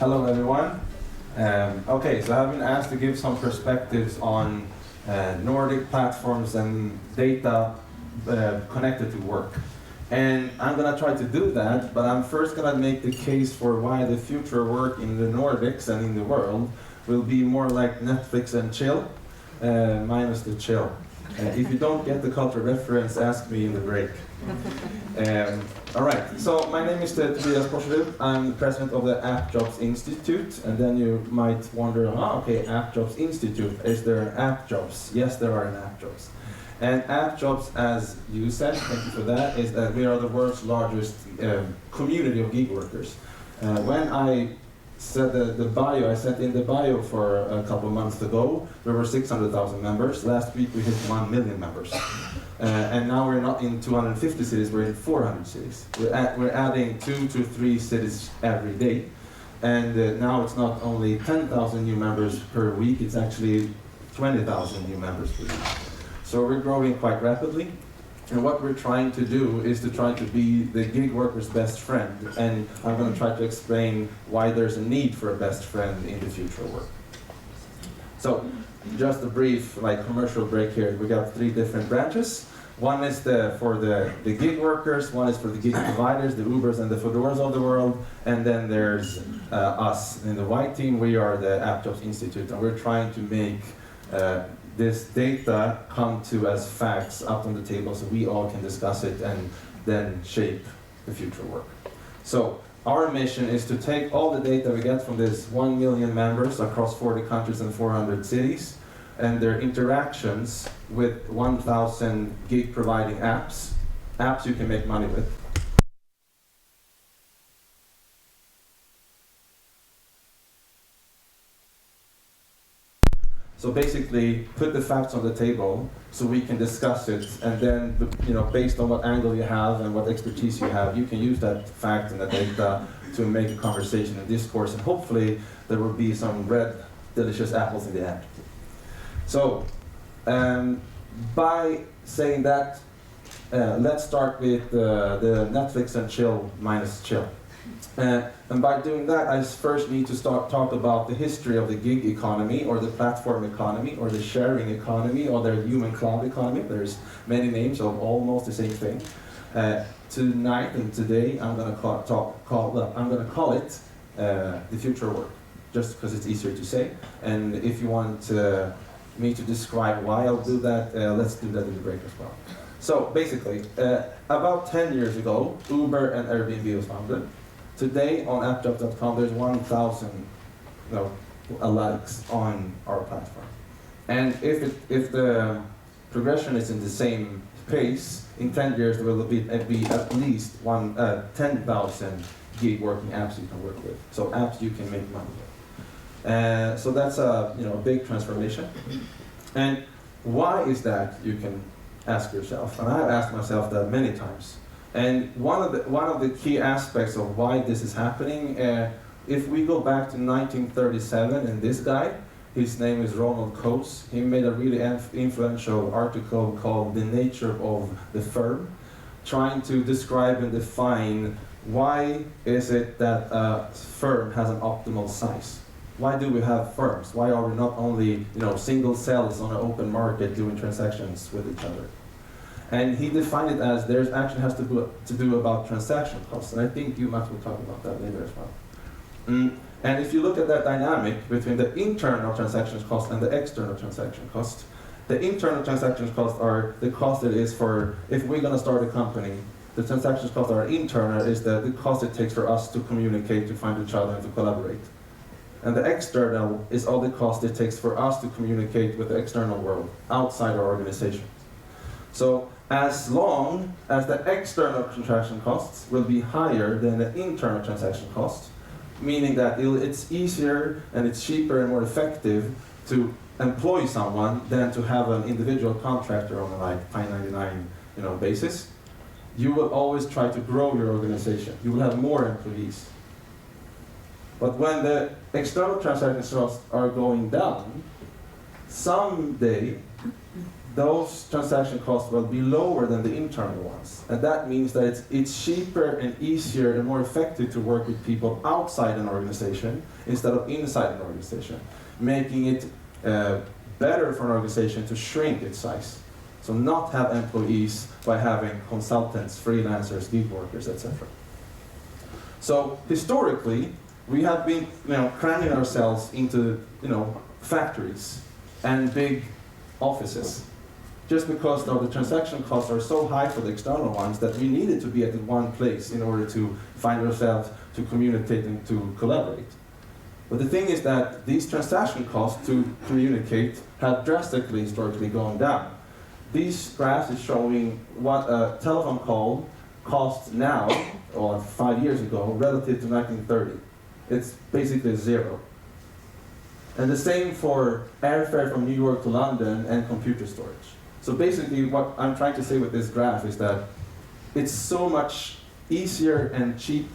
Hello everyone. Okay, so I've been asked to give some perspectives on Nordic platforms and data connected to work. And I'm going to try to do that, but I'm first going to make the case for why the future work in the Nordics and in the world will be more like Netflix and chill, minus the chill. If you don't get the cultural reference, ask me in the break. All right, so my name is Tobias Porserud. I'm the president of the AppJobs Institute, and then you might wonder, okay, AppJobs Institute, is there an AppJobs? Yes, there are an AppJobs. And AppJobs, as you said, thank you for that, is that we are the world's largest community of gig workers. When I said I sent in the bio for a couple of months ago, there were 600,000 members. Last week we hit 1 million members. And now we're not in 250 cities, we're in 400 cities. We're adding 2 to 3 cities every day. And now it's not only 10,000 new members per week, it's actually 20,000 new members per week. So we're growing quite rapidly. And what we're trying to do is to try to be the gig worker's best friend. And I'm going to try to explain why there's a need for a best friend in the future of work. So just a brief commercial break here. We got 3 different branches. One is for the gig workers, one is for the gig providers, the Ubers and the Fedoras of the world, and then there's us in the white team. We are the AppJobs Institute, and we're trying to make this data come to as facts up on the table so we all can discuss it and then shape the future work. So our mission is to take all the data we get from this 1 million members across 40 countries and 400 cities and their interactions with 1,000 gig providing apps you can make money with. So basically, put the facts on the table so we can discuss it, and then, based on what angle you have and what expertise you have, you can use that fact and that data to make a conversation and discourse, and hopefully there will be some red, delicious apples in the end. So, by saying that, let's start with the Netflix and chill minus chill. And by doing that, I first need to talk about the history of the gig economy, or the platform economy, or the sharing economy, or the human cloud economy. There's many names of almost the same thing. Tonight and today, I'm going to call it the future of work, just because it's easier to say. And if you want me to describe why I'll do that, let's do that in the break as well. So basically, about 10 years ago, Uber and Airbnb was founded. Today on AppJobs.com, there's 1,000 likes on our platform. And if the progression is in the same pace, in 10 years there will be at least 10,000 gig working apps you can work with. So apps you can make money with. So that's a big transformation. And why is that, you can ask yourself. And I've asked myself that many times. And one of the key aspects of why this is happening, if we go back to 1937, and this guy, his name is Ronald Coase, he made a really influential article called The Nature of the Firm, trying to describe and define why is it that a firm has an optimal size. Why do we have firms? Why are we not only single cells on an open market doing transactions with each other? And he defined it as there's actually has to do about transaction costs, and I think you might will talk about that later as well. And if you look at that dynamic between the internal transaction cost and the external transaction cost, the internal transaction costs are the cost it is for, if we're going to start a company, the transaction costs are internal, is the cost it takes for us to communicate, to find each other, and to collaborate. And the external is all the cost it takes for us to communicate with the external world, outside our organization. So as long as the external transaction costs will be higher than the internal transaction cost, meaning that it's easier and it's cheaper and more effective to employ someone than to have an individual contractor on a 1099 basis, you will always try to grow your organization. You will have more employees. But when the external transaction costs are going down, someday those transaction costs will be lower than the internal ones. And that means that it's cheaper and easier and more effective to work with people outside an organization instead of inside an organization, making it better for an organization to shrink its size. So not have employees by having consultants, freelancers, gig workers, etc. So historically, we have been cramming ourselves into factories and big offices, just because the transaction costs are so high for the external ones that we needed to be at one place in order to find ourselves, to communicate and to collaborate. But the thing is that these transaction costs to communicate have drastically historically gone down. These graphs is showing what a telephone call costs now, or 5 years ago, relative to 1930. It's basically zero. And the same for airfare from New York to London and computer storage. So basically what I'm trying to say with this graph is that it's so much easier and cheaper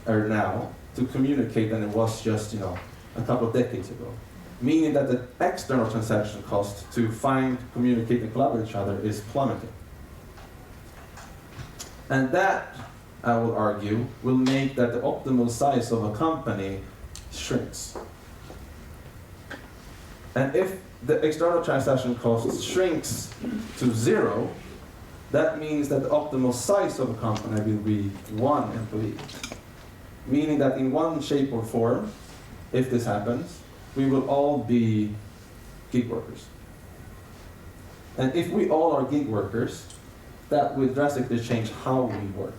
now to communicate than it was just a couple of decades ago. Meaning that the external transaction cost to find, communicate, and collaborate with each other is plummeting. And that, I will argue, will make that the optimal size of a company shrinks. And if the external transaction cost shrinks to zero, that means that the optimal size of a company will be 1 employee. Meaning that in one shape or form, if this happens, we will all be gig workers. And if we all are gig workers, that will drastically change how we work.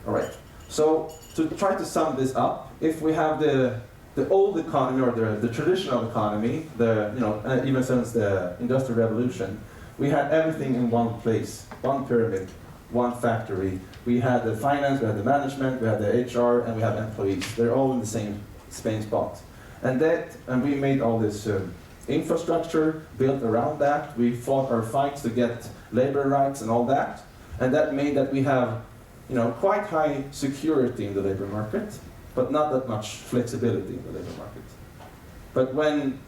All right, so to try to sum this up, if we have the old economy, or the traditional economy, even since the Industrial Revolution, we had everything in one place, one pyramid, one factory. We had the finance, we had the management, we had the HR, and we had employees. They're all in the same spot. And we made all this infrastructure built around that. We fought our fights to get labor rights and all that. And that made that we have quite high security in the labor market, but not that much flexibility in the labor market. But when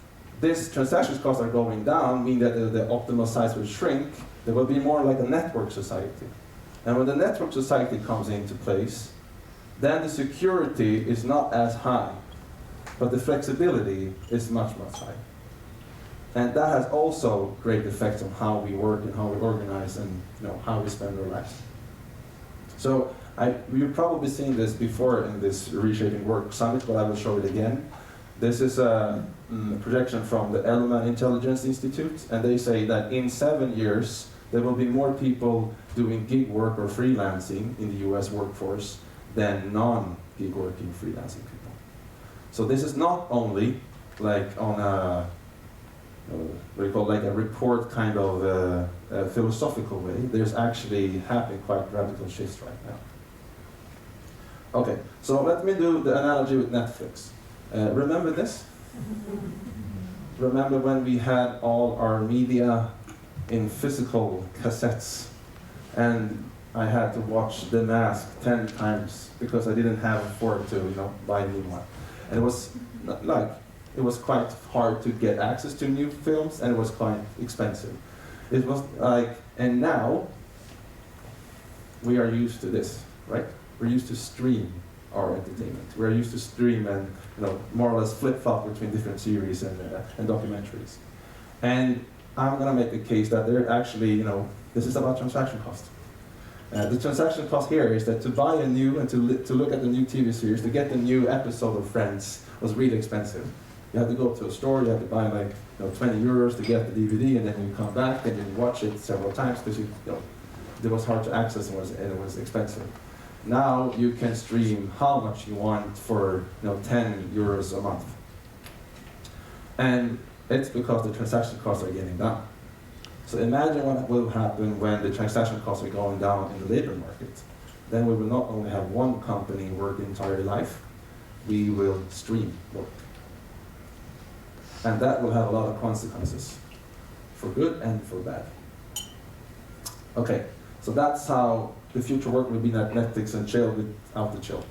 these transaction costs are going down, meaning that the optimal size will shrink, there will be more like a network society. And when the network society comes into place, then the security is not as high, but the flexibility is much, much higher. And that has also great effects on how we work and how we organize and how we spend our lives. So you've probably seen this before in this Reshaping Work Summit, but I will show it again. This is a projection from the Elma Intelligence Institute, and they say that in 7 years, there will be more people doing gig work or freelancing in the US workforce than non-gig working freelancing people. So this is not only like on a, what we call like a report kind of a philosophical way. There's actually happening quite radical shifts right now. Okay, so let me do the analogy with Netflix. Remember this? Remember when we had all our media in physical cassettes, and I had to watch The Mask 10 times because I didn't have afford to buy a new one. And it was quite hard to get access to new films, and it was quite expensive. It was and now we are used to this, right? We're used to stream our entertainment. We're used to stream and more or less flip-flop between different series and documentaries. And I'm going to make the case that they're actually, this is about transaction cost. The transaction cost here is that to buy a new and to look at the new TV series, to get the new episode of Friends was really expensive. You had to go to a store, you had to buy like 20 euros to get the DVD, and then you come back and you watch it several times because it was hard to access and it was expensive. Now you can stream how much you want for 10 euros a month. And it's because the transaction costs are getting down. So imagine what will happen when the transaction costs are going down in the labor market. Then we will not only have one company work the entire life, we will stream work. And that will have a lot of consequences, for good and for bad. Okay, so that's how the future work will be at Netflix and chill without the chill.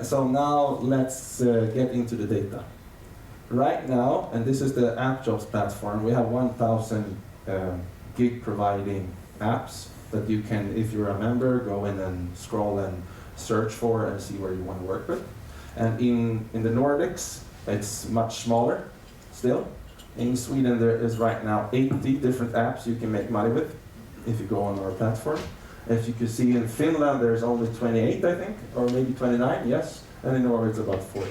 So now let's get into the data. right now, and this is the AppJobs platform, we have 1,000 gig providing apps that you can, if you're a member, go in and scroll and search for and see where you want to work with. And in the Nordics, it's much smaller still. In Sweden, there is right now 80 different apps you can make money with if you go on our platform. As you can see, in Finland, there's only 28, I think, or maybe 29, yes. And in Norway, it's about 40.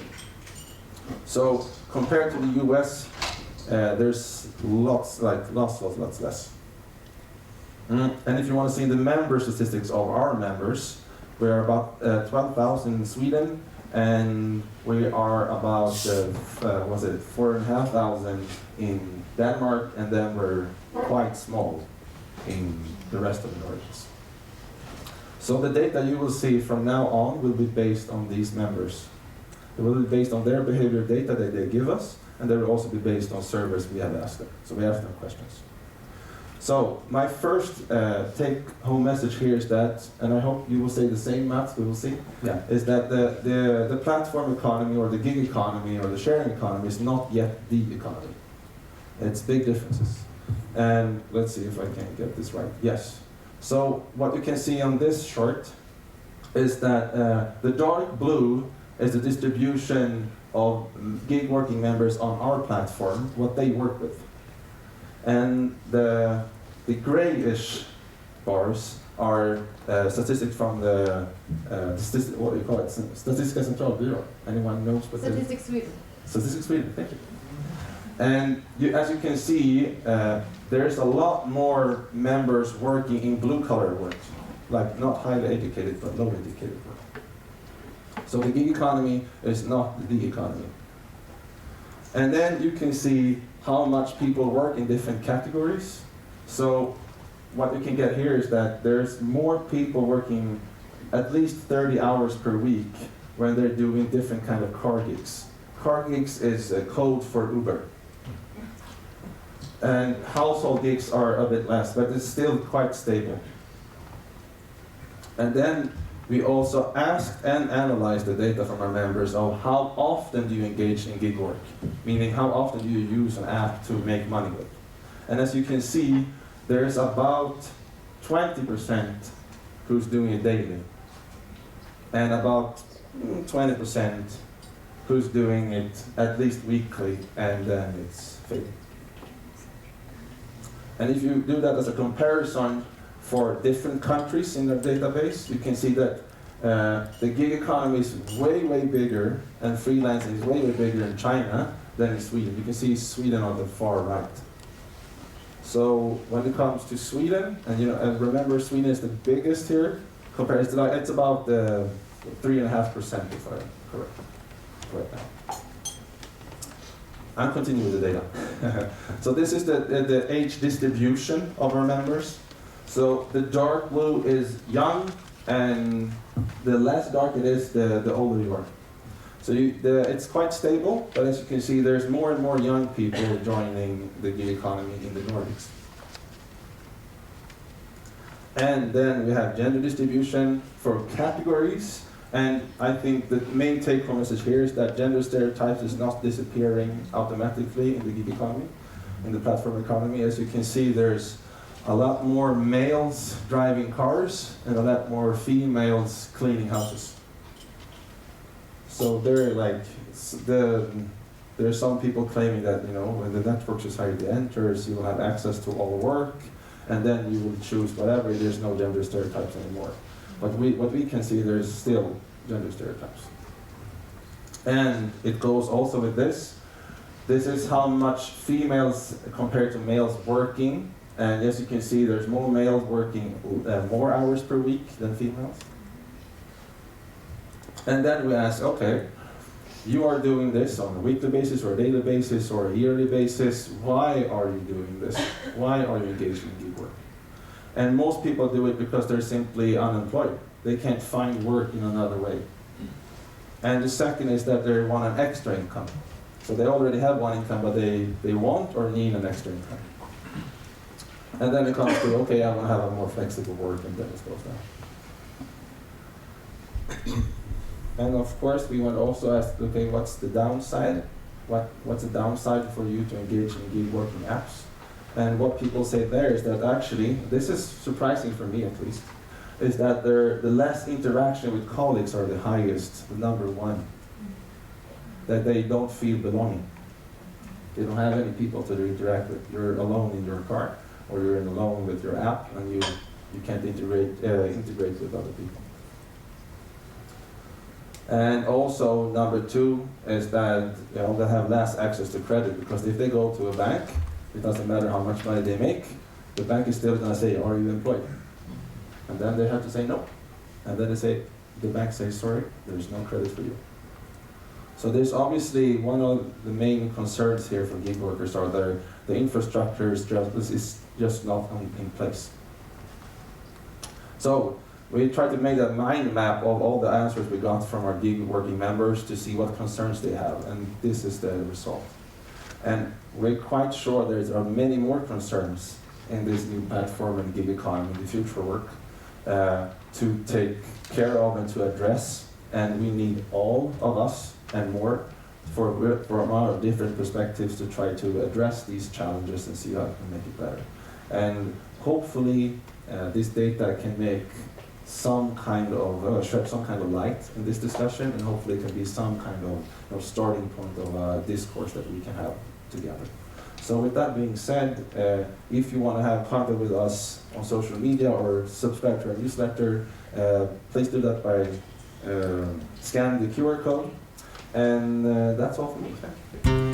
So compared to the US, there's lots less. And if you want to see the member statistics of our members, we're about 12,000 in Sweden, and we are about 4,500 in Denmark, and then we're quite small in the rest of the Nordics. So the data you will see from now on will be based on these members. It will be based on their behavior data that they give us, and they will also be based on surveys we have asked them. So we asked them questions. So my first take-home message here is that, and I hope you will say the same, Mats, we will see, is that the platform economy or the gig economy or the sharing economy is not yet the economy. It's big differences. And let's see if I can get this right. Yes. So what you can see on this chart is that the dark blue is the distribution of gig working members on our platform, what they work with. And the grayish bars are statistics from the what do you call it? Statistiska centralbyrå. Anyone knows what Statistics Sweden. Statistics Sweden, thank you. And as you can see, there's a lot more members working in blue-collar work, like not highly educated but low educated work. So the gig economy is not the economy. And then you can see how much people work in different categories. So what you can get here is that there's more people working at least 30 hours per week when they're doing different kind of car gigs. Car gigs is a code for Uber. And household gigs are a bit less, but it's still quite stable. And then we also asked and analyzed the data from our members of how often do you engage in gig work, meaning how often do you use an app to make money with. And as you can see, there's about 20% who's doing it daily, and about 20% who's doing it at least weekly, and then it's fading. And if you do that as a comparison for different countries in the database, you can see that the gig economy is way, way bigger, and freelancing is way, way bigger in China than in Sweden. You can see Sweden on the far right. So when it comes to Sweden, and remember Sweden is the biggest here, compared to it's about 3.5% if I'm correct right now. I'll continue with the data. So this is the age distribution of our members. So the dark blue is young, and the less dark it is, the older you are. So it's quite stable, but as you can see, there's more and more young people joining the gig economy in the Nordics. And then we have gender distribution for categories. And I think the main take-home message here is that gender stereotypes is not disappearing automatically in the gig economy, in the platform economy. As you can see, there's a lot more males driving cars and a lot more females cleaning houses. So there's some people claiming that when the network society enters, you will have access to all work, and then you will choose whatever. There's no gender stereotypes anymore. But what we can see, there's still gender stereotypes. And it goes also with this. This is how much females compared to males working. And as you can see, there's more males working more hours per week than females. And then we ask, okay, you are doing this on a weekly basis or a daily basis or a yearly basis. Why are you doing this? Why are you engaged in gig work? And most people do it because they're simply unemployed. They can't find work in another way. And the second is that they want an extra income. So they already have one income, but they want or need an extra income. And then it comes to, okay, I want to have a more flexible work, and then it goes down. And of course, we want to also ask, okay, what's the downside? what's the downside for you to engage in gig working apps? And what people say there is that actually, this is surprising for me at least, is that the less interaction with colleagues are the highest, the number one. That they don't feel belonging. They don't have any people to interact with. You're alone in your car, or you're alone with your app, and you can't integrate with other people. And also, number two is that they have less access to credit, because if they go to a bank, it doesn't matter how much money they make, the bank is still going to say, are you employed? And then they have to say no. And then the bank says, sorry, there's no credit for you. So there's obviously one of the main concerns here for gig workers are the infrastructure is just not in place. So we tried to make a mind map of all the answers we got from our gig working members to see what concerns they have, and this is the result. And we're quite sure there are many more concerns in this new platform and gig economy, the future work, to take care of and to address, and we need all of us and more from our different perspectives to try to address these challenges and see how we can make it better. And hopefully this data can make some kind of shed some kind of light in this discussion, and hopefully it can be some kind of starting point of discourse that we can have together. So with that being said, if you want to have contact with us on social media or subscribe to our newsletter, please do that by scanning the QR code. And that's all for me. Thank you.